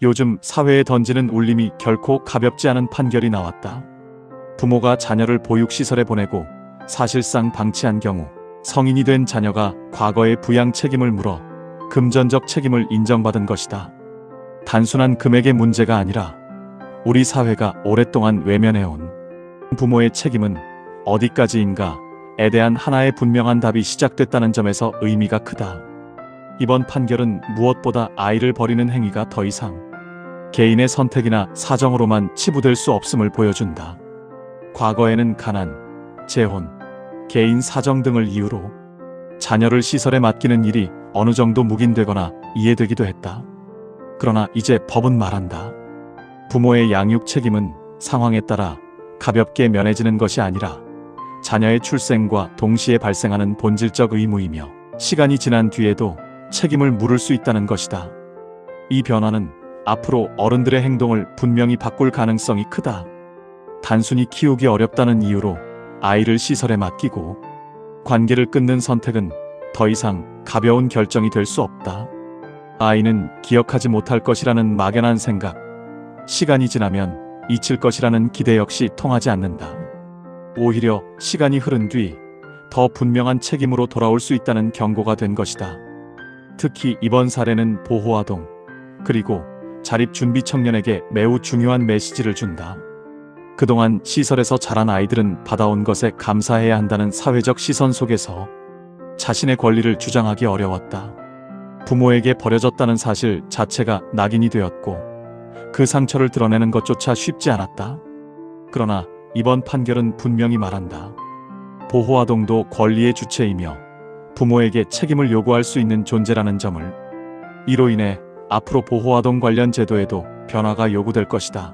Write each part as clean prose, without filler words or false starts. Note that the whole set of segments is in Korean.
요즘 사회에 던지는 울림이 결코 가볍지 않은 판결이 나왔다. 부모가 자녀를 보육시설에 보내고 사실상 방치한 경우 성인이 된 자녀가 과거의 부양 책임을 물어 금전적 책임을 인정받은 것이다. 단순한 금액의 문제가 아니라 우리 사회가 오랫동안 외면해온 부모의 책임은 어디까지인가에 대한 하나의 분명한 답이 시작됐다는 점에서 의미가 크다. 이번 판결은 무엇보다 아이를 버리는 행위가 더 이상 개인의 선택이나 사정으로만 치부될 수 없음을 보여준다. 과거에는 가난, 재혼, 개인 사정 등을 이유로 자녀를 시설에 맡기는 일이 어느 정도 묵인되거나 이해되기도 했다. 그러나 이제 법은 말한다. 부모의 양육 책임은 상황에 따라 가볍게 면해지는 것이 아니라 자녀의 출생과 동시에 발생하는 본질적 의무이며 시간이 지난 뒤에도 책임을 물을 수 있다는 것이다. 이 변화는 앞으로 어른들의 행동을 분명히 바꿀 가능성이 크다. 단순히 키우기 어렵다는 이유로 아이를 시설에 맡기고 관계를 끊는 선택은 더 이상 가벼운 결정이 될 수 없다. 아이는 기억하지 못할 것이라는 막연한 생각, 시간이 지나면 잊힐 것이라는 기대 역시 통하지 않는다. 오히려 시간이 흐른 뒤 더 분명한 책임으로 돌아올 수 있다는 경고가 된 것이다. 특히 이번 사례는 보호아동, 그리고 자립준비 청년에게 매우 중요한 메시지를 준다. 그동안 시설에서 자란 아이들은 받아온 것에 감사해야 한다는 사회적 시선 속에서 자신의 권리를 주장하기 어려웠다. 부모에게 버려졌다는 사실 자체가 낙인이 되었고 그 상처를 드러내는 것조차 쉽지 않았다. 그러나 이번 판결은 분명히 말한다. 보호아동도 권리의 주체이며 부모에게 책임을 요구할 수 있는 존재라는 점을. 이로 인해 앞으로 보호아동 관련 제도에도 변화가 요구될 것이다.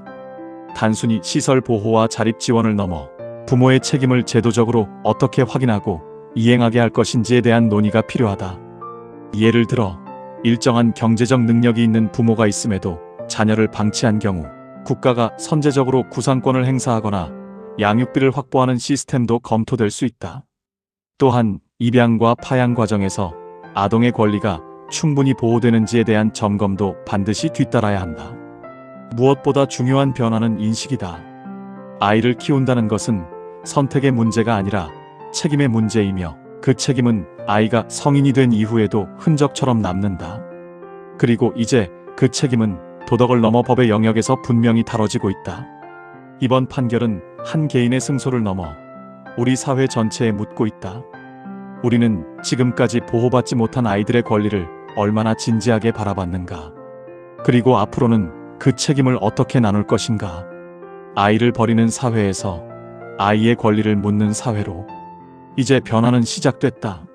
단순히 시설 보호와 자립 지원을 넘어 부모의 책임을 제도적으로 어떻게 확인하고 이행하게 할 것인지에 대한 논의가 필요하다. 예를 들어 일정한 경제적 능력이 있는 부모가 있음에도 자녀를 방치한 경우 국가가 선제적으로 구상권을 행사하거나 양육비를 확보하는 시스템도 검토될 수 있다. 또한 입양과 파양 과정에서 아동의 권리가 충분히 보호되는지에 대한 점검도 반드시 뒤따라야 한다. 무엇보다 중요한 변화는 인식이다. 아이를 키운다는 것은 선택의 문제가 아니라 책임의 문제이며 그 책임은 아이가 성인이 된 이후에도 흔적처럼 남는다. 그리고 이제 그 책임은 도덕을 넘어 법의 영역에서 분명히 다뤄지고 있다. 이번 판결은 한 개인의 승소를 넘어 우리 사회 전체에 묻고 있다. 우리는 지금까지 보호받지 못한 아이들의 권리를 얼마나 진지하게 바라봤는가? 그리고 앞으로는 그 책임을 어떻게 나눌 것인가? 아이를 버리는 사회에서 아이의 권리를 묻는 사회로 이제 변화는 시작됐다.